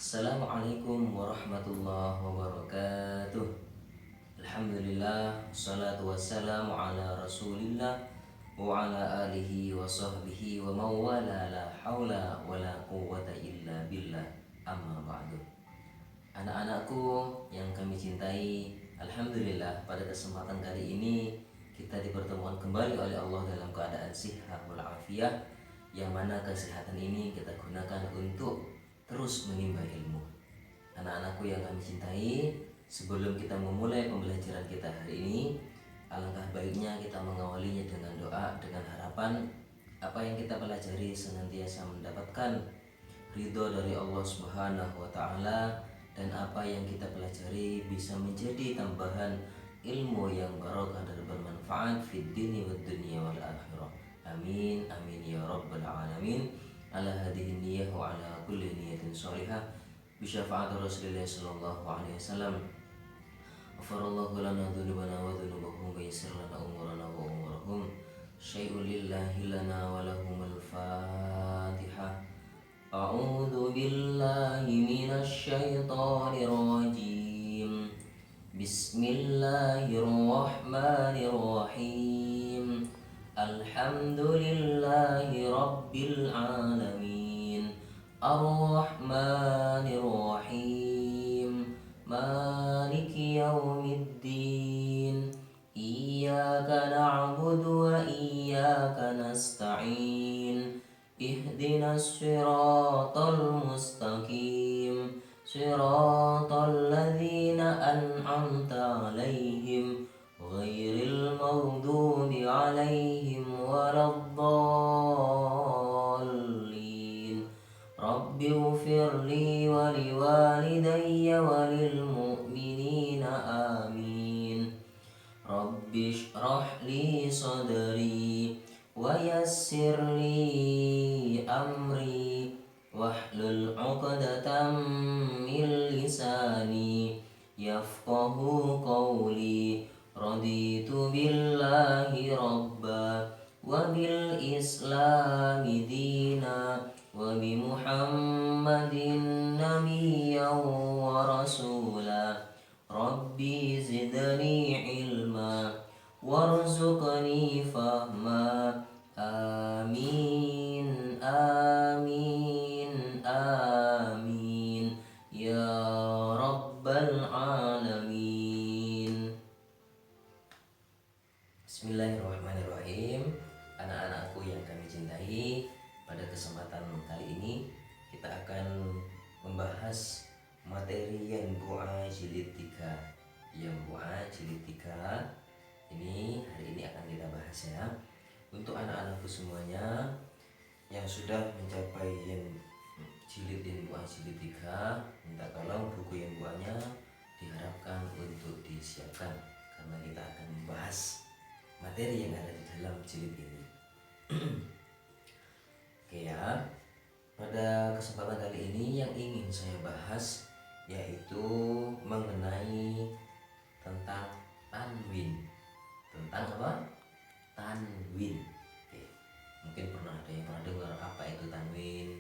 Assalamualaikum warahmatullahi wabarakatuh. Alhamdulillah, salatu wassalamu ala rasulillah wa ala alihi wa sahbihi wa mawala la hawla wa la quwwata illa billah, amma ba'du. Anak-anakku yang kami cintai, Alhamdulillah pada kesempatan kali ini kita dipertemukan kembali oleh Allah dalam keadaan sihat walafiat, yang mana kesehatan ini kita gunakan untuk terus menimba ilmu. Anak-anakku yang kami cintai, sebelum kita memulai pembelajaran kita hari ini, alangkah baiknya kita mengawalinya dengan doa, dengan harapan apa yang kita pelajari senantiasa mendapatkan ridho dari Allah Subhanahu wa taala, dan apa yang kita pelajari bisa menjadi tambahan ilmu yang barokah dan bermanfaat fid dini wad dunya wal akhirah. Amin amin ya rabbal alamin. Ala hadhihi niyyah wa ala kulli niyatin shalihah bi syafaati Rasulillah sallallahu alaihi wasallam. Ghafarallahu lana dzunubana wa dzunubahum wa yassir lana umurana wa umurahum. Syai'un lillahi lana wa lahumul Fatihah. A'udzu billahi minasy syaithanir rajim. Bismillahirrahmanirrahim. Alhamdulillahi rabbil alamin. Ar-Rahmanir Rahim. Maliki yaumiddin. Iyyaka na'budu wa iyyaka nasta'in. Ihdinas siratal mustaqim. Siratal ladzina an'amta 'alaihim ghairil maghdubi 'alaihim waladdallin. Rabbi ighfirli wa liwalidayya wa lil mu'minina amin. Rabbi shrah li sadri wa yassir li amri wahlul 'uqdatam min lisani yafqahu qawli. Raditu billahi rabba wa bil islami dina wa bi muhammadin nabiyyan wa rasula. Rabbi zidni ilma warzuqni fahma. Amin amin amin ya rabbal alamin. Bismillahirrahmanirrahim. Anak-anakku yang kami cintai, pada kesempatan kali ini kita akan membahas materi Yanbu'a jilid 3. Yanbu'a jilid 3 ini hari ini akan kita bahas ya. Untuk anak-anakku semuanya yang sudah mencapai jilid Yanbu'a jilid 3, minta tolong buku Yanbu'anya diharapkan untuk disiapkan, karena kita akan membahas materi yang ada di dalam jilid ini. Oke ya, pada kesempatan kali ini yang ingin saya bahas yaitu mengenai tentang tanwin. Tentang apa? Tanwin. Oke. Mungkin ada yang pernah dengar apa itu tanwin.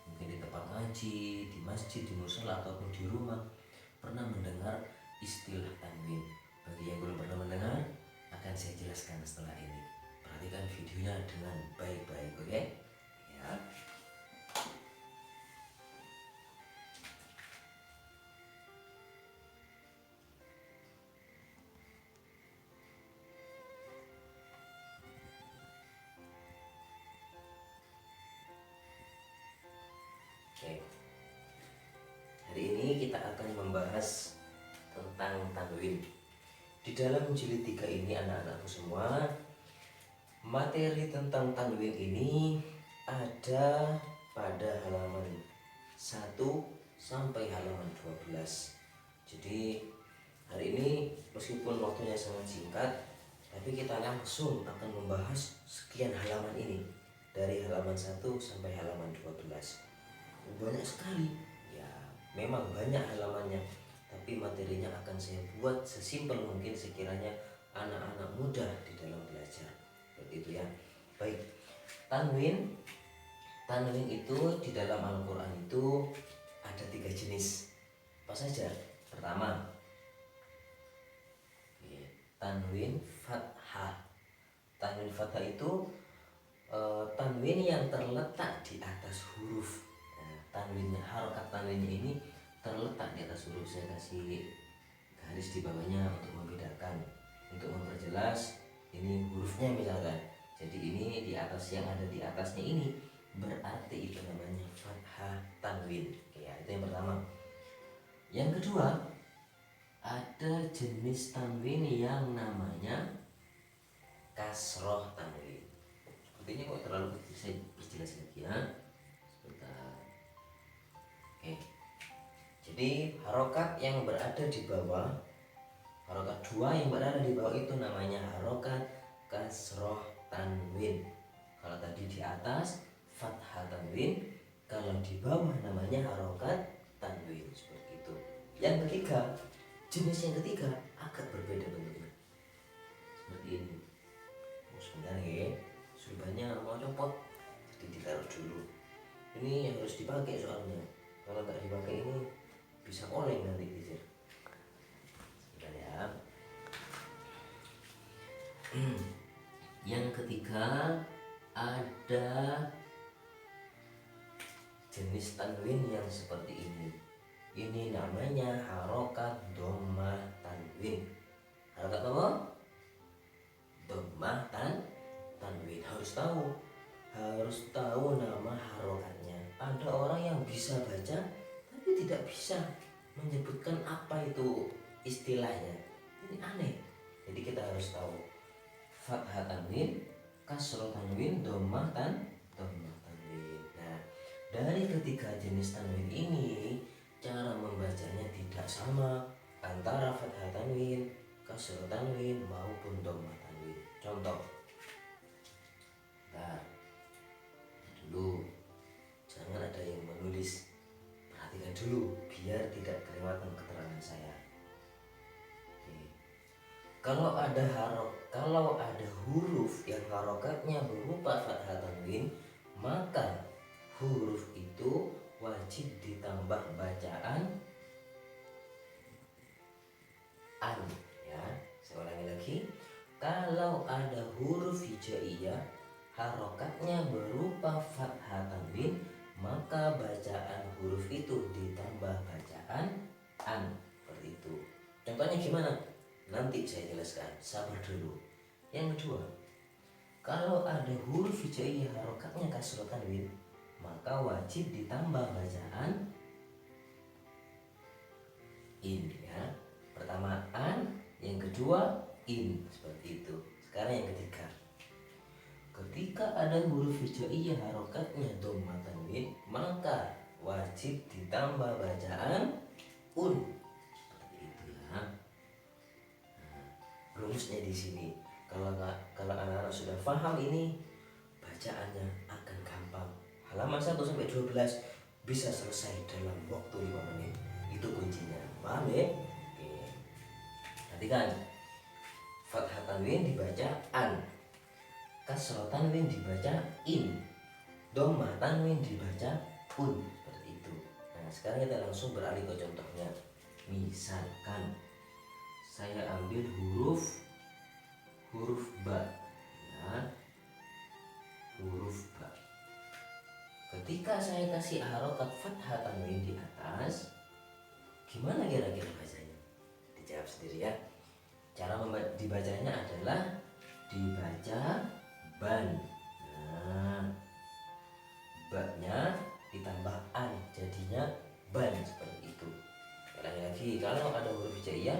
Mungkin di tempat ngaji, di masjid, di musala ataupun di rumah pernah mendengar istilah tanwin. Bagi yang belum pernah mendengar, akan saya jelaskan setelah ini. Perhatikan videonya dengan baik-baik, oke? Ya. Oke. Hari ini kita akan membahas tentang tanwin. Di dalam jilid 3 ini anak-anakku semua, materi tentang tanwin ini ada pada halaman 1 sampai halaman 12. Jadi hari ini meskipun waktunya sangat singkat, tapi kita langsung akan membahas sekian halaman ini, dari halaman 1 sampai halaman 12. Banyak sekali ya, memang banyak halamannya, tapi materinya akan saya buat sesimpel mungkin sekiranya anak-anak mudah di dalam belajar. Begitu ya. Baik. Tanwin itu di dalam Al-Qur'an itu ada 3 jenis. Apa saja? Pertama, tanwin fathah. Tanwin fathah itu tanwin yang terletak di atas huruf. Tanwinnya, harokat tanwinnya ini terletak di atas huruf. Saya kasih garis di bawahnya untuk membedakan, untuk memperjelas ini hurufnya misalkan. Jadi ini di atas, yang ada di atasnya ini berarti itu namanya fathah tanwin. Oke, ya, itu yang pertama. Yang kedua, ada jenis tanwin yang namanya kasroh tanwin. Sepertinya kok terlalu kecil, saya perjelas lagi ya. Sebentar. Oke. Jadi harokat yang berada di bawah, harokat 2 yang berada di bawah itu namanya harokat kasroh tanwin. Kalau tadi di atas fathah tanwin, kalau di bawah namanya harokat tanwin. Seperti itu. Yang ketiga, jenis yang ketiga agak berbeda bentuknya. Seperti ini. Sebentar ya, sulbannya mau copot, jadi ditaruh dulu. Ini yang harus dipakai soalnya. Kalau nggak dipakai ini bisa oleng nanti teacher. Sebentar ya. Yang ketiga ada jenis tanwin yang seperti ini. Ini namanya harokat dhammah tanwin. Harokat apa? Dhammah tanwin. Harus tahu nama harokatnya. Ada orang yang bisa baca tapi tidak bisa menyebutkan apa itu istilahnya. Ini aneh. Jadi kita harus tahu fathah tanwin, kasroh tanwin, dhammah tanwin. Nah, dari ketiga jenis tanwin ini cara membacanya tidak sama antara fathah tanwin, kasroh tanwin maupun dhammah tanwin. Contoh, nah, dulu jangan ada yang menulis, perhatikan dulu biar tidak kelewatan keterangan saya. Oke. Kalau ada huruf yang harokatnya berupa fathah tanwin, maka huruf itu wajib ditambah bacaan an, ya. Saya ulangi lagi. Kalau ada huruf hijaiyah harokatnya berupa fathah tanwin, maka bacaan huruf itu ditambah bacaan an. Seperti itu. Contohnya gimana? Nanti saya jelaskan, sabar dulu. Yang kedua, kalau ada huruf hijaiyah harokatnya kasroh tanwin, maka wajib ditambah bacaan in, ya. Pertama an, yang kedua in, seperti itu. Sekarang yang ketiga, ketika ada huruf hijaiyah harokatnya dhammah tanwin, maka wajib ditambah bacaan un, seperti itu ya. Nah, rumusnya di sini. Kalau anak-anak sudah paham ini, bacaannya akan gampang. Halaman 1 sampai 12 bisa selesai dalam waktu 5 menit. Itu kuncinya. Paham ya? Oke. Perhatikan. Fathah tanwin dibaca an, kasroh tanwin dibaca in, dhammah tanwin dibaca un, seperti itu. Nah, sekarang kita langsung beralih ke contohnya. Misalkan saya ambil huruf ba, ya. Huruf ba. Ketika saya kasih harokat fathah tanwin di atas, gimana kira-kira bacanya? Dijawab sendiri ya. Cara dibacanya adalah dibaca ban. Nah, ba-nya ditambah an, jadinya ban, seperti itu. Ulangi lagi, kalau ada huruf hijaiyah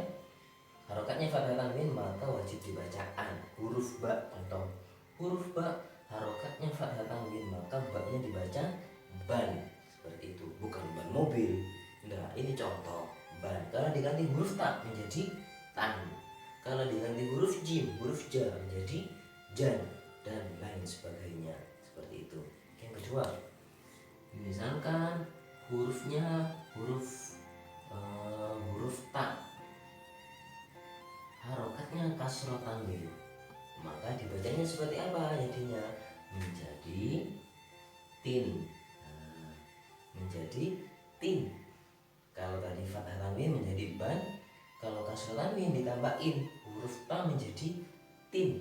harokatnya fathah tanwin, maka wajib dibaca an. Huruf ba, contoh huruf ba harokatnya fathah tanwin, maka ba-nya dibaca ban, seperti itu. Bukan ban mobil. Nah, ini contoh ban. Kalau diganti huruf ta menjadi tan. Kalau diganti huruf jim, huruf ja menjadi jan, dan lain sebagainya. Seperti itu. Yang kedua, misalkan hurufnya huruf ta, harokatnya kasroh tanwin, maka dibacanya seperti apa jadinya? Menjadi tin. Nah, menjadi tin, kasroh tanwin ditambah in, huruf ta menjadi tin.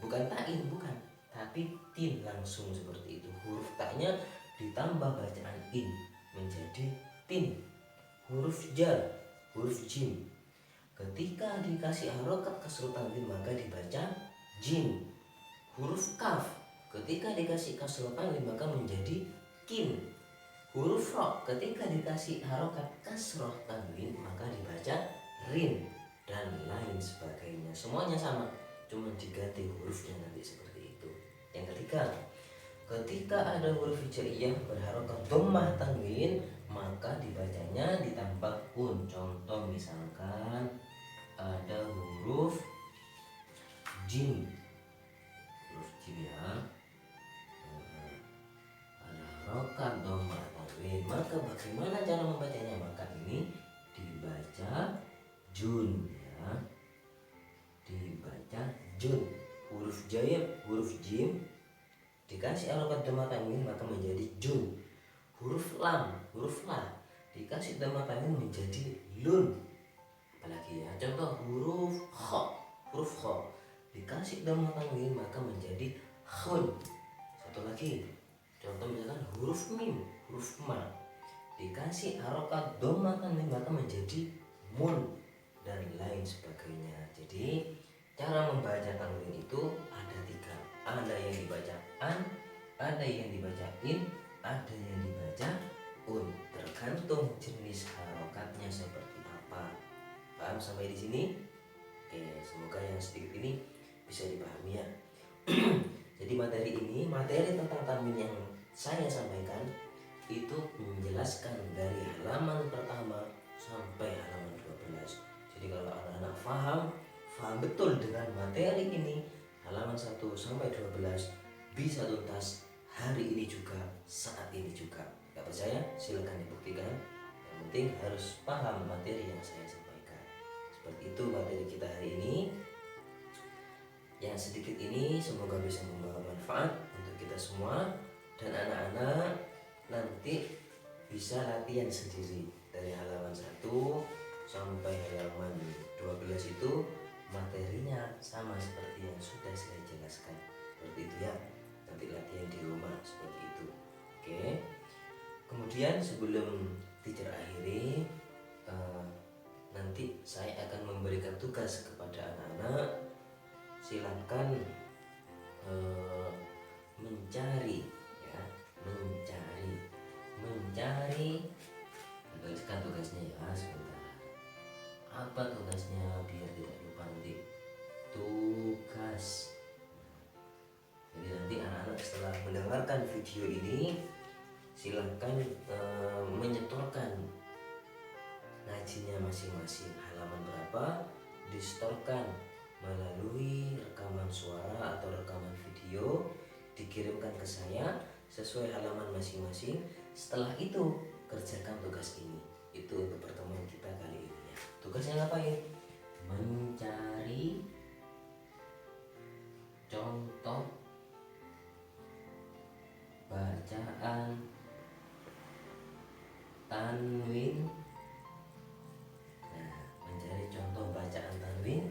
Bukan tain, bukan, tapi tin langsung seperti itu. Huruf ta-nya ditambah bacaan in menjadi tin. Huruf jar, huruf jim, ketika dikasih harokat kasroh tanwin maka dibaca jim. Huruf kaf, ketika dikasih kasroh tanwin maka menjadi kin. Huruf ro, ketika dikasih harokat kasroh tanwin maka dibaca rin, dan lain sebagainya. Semuanya sama, cuma diganti hurufnya nanti seperti itu. Yang ketiga, ketika ada huruf hijaiyah berharokat dhammah tanwin maka dibacanya ditambah un. Contoh misalkan ada huruf jim, huruf jim ya, ada harokat dhammah tanwin, maka bagaimana cara membacanya? Maka ini dibaca jun ya, dibaca jun. Huruf jayab, huruf jim dikasih harokat dhammah tanwin maka menjadi jun. Huruf lam, huruf la dikasih dhammah tanwin menjadi lun. Apalagi ya, contoh huruf kha, huruf kha dikasih dhammah tanwin maka menjadi khun. Satu lagi, contoh misalkan huruf mim, huruf ma dikasih harokat dhammah tanwin maka menjadi mun, dan lain sebagainya. Jadi cara membaca tanwin itu ada tiga, ada yang dibaca an, ada yang dibaca in, ada yang dibaca un, tergantung jenis harokatnya seperti apa. Paham sampai di sini? Oke, semoga yang sedikit ini bisa dipahami ya. Jadi materi ini, materi tentang tanwin yang saya sampaikan itu menjelaskan dari halaman pertama sampai halaman 12. Jadi kalau anak-anak paham betul dengan materi ini, halaman 1 sampai 12 bisa tuntas hari ini juga, saat ini juga. Gak percaya? Silakan dibuktikan. Yang penting harus paham materi yang saya sampaikan. Seperti itu materi kita hari ini. Yang sedikit ini semoga bisa membawa manfaat untuk kita semua, dan anak-anak nanti bisa latihan sendiri dari halaman 1 sampai halaman 12 itu materinya sama seperti yang sudah saya jelaskan. Seperti itu ya. Nanti latihan di rumah seperti itu. Oke. Kemudian sebelum teacher akhiri, nanti saya akan memberikan tugas kepada anak-anak. Silakan mencari ya, mencari tuliskan tugasnya ya sebentar. Apa tugasnya biar tidak lupa nanti? Tugas. Jadi nanti anak-anak setelah mendengarkan video ini silakan menyetorkan ngajinya masing-masing, halaman berapa disetorkan melalui rekaman suara atau rekaman video, dikirimkan ke saya sesuai halaman masing-masing. Setelah itu kerjakan tugas ini. Itu untuk pertemuan kita kali ini ya. Tugasnya ngapain? Mencari contoh bacaan tanwin. Nah, mencari contoh bacaan tanwin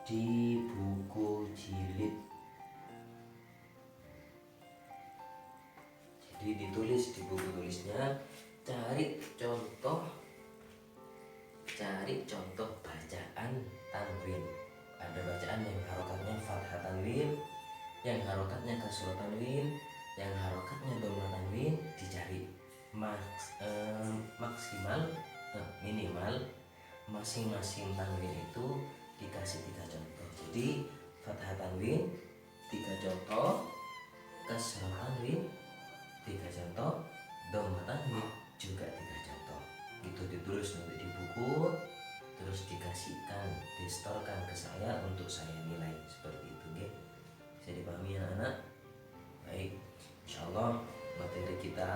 di buku jilid. Jadi ditulis di buku tulisnya, cari contoh bacaan tanwin. Ada bacaan yang harokatnya fathah tanwin, yang harokatnya kasroh tanwin, yang harokatnya dhammah tanwin. Dicari minimal masing-masing tanwin itu dikasih 3 contoh. Jadi fathah tanwin 3 contoh, kasroh tanwin 3 contoh, dhammah tanwin juga 3 contoh. Itu ditulis nanti di buku, terus dikasihkan, disetorkan ke saya untuk saya nilai seperti itu, nggih. Bisa dipahami ya anak? Baik, insyaallah materi kita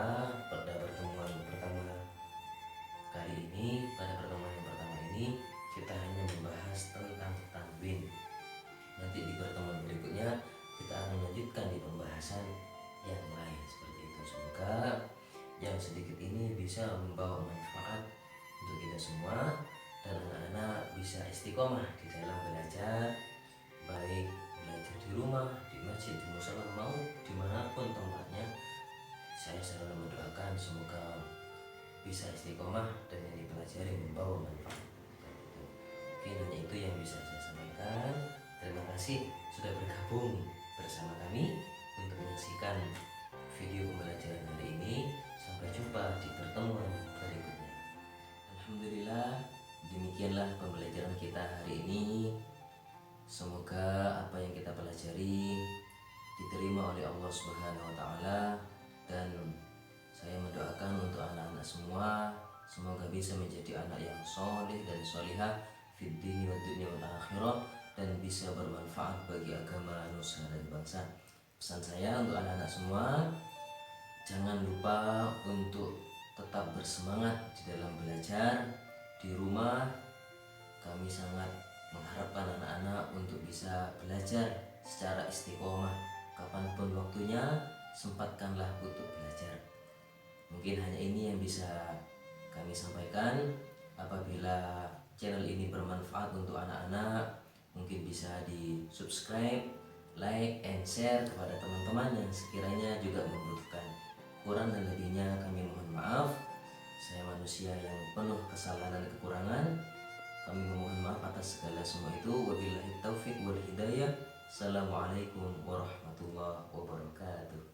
pada pertemuan pertama kali ini, pada pertemuan yang pertama ini kita hanya membahas tentang tanwin. Nanti di pertemuan berikutnya kita akan melanjutkan di pembahasan yang lain seperti itu. Semoga yang sedikit ini bisa membawa manfaat untuk kita semua, dan anak-anak bisa istiqomah di dalam belajar, baik belajar di rumah, di masjid, di musola, mau dimanapun tempatnya. Saya selalu mendoakan semoga bisa istiqomah dan yang dipelajari membawa manfaat. Mungkin hanya itu yang bisa saya sampaikan. Terima kasih sudah bergabung bersama kami untuk menyaksikan video pembelajaran hari ini. Sampai jumpa di pertemuan berikutnya. Alhamdulillah, demikianlah pembelajaran kita hari ini. Semoga apa yang kita pelajari diterima oleh Allah Subhanahu wa taala, dan saya mendoakan untuk anak-anak semua semoga bisa menjadi anak yang soleh dan solihah fid dini wad dunya wal akhirah, dan bisa bermanfaat bagi agama, nusa dan bangsa. Pesan saya untuk anak-anak semua, jangan lupa untuk tetap bersemangat di dalam belajar. Di rumah kami sangat mengharapkan anak-anak untuk bisa belajar secara istiqomah. Kapanpun waktunya, sempatkanlah untuk belajar. Mungkin hanya ini yang bisa kami sampaikan. Apabila channel ini bermanfaat untuk anak-anak, mungkin bisa di subscribe, like, and share kepada teman-teman yang sekiranya juga membutuhkan. Kurang dan lebihnya kami mohon maaf. Saya manusia yang penuh kesalahan dan kekurangan. Kami memohon maaf atas segala semua itu. Wabillahi taufiq wal hidayah. Assalamualaikum warahmatullahi wabarakatuh.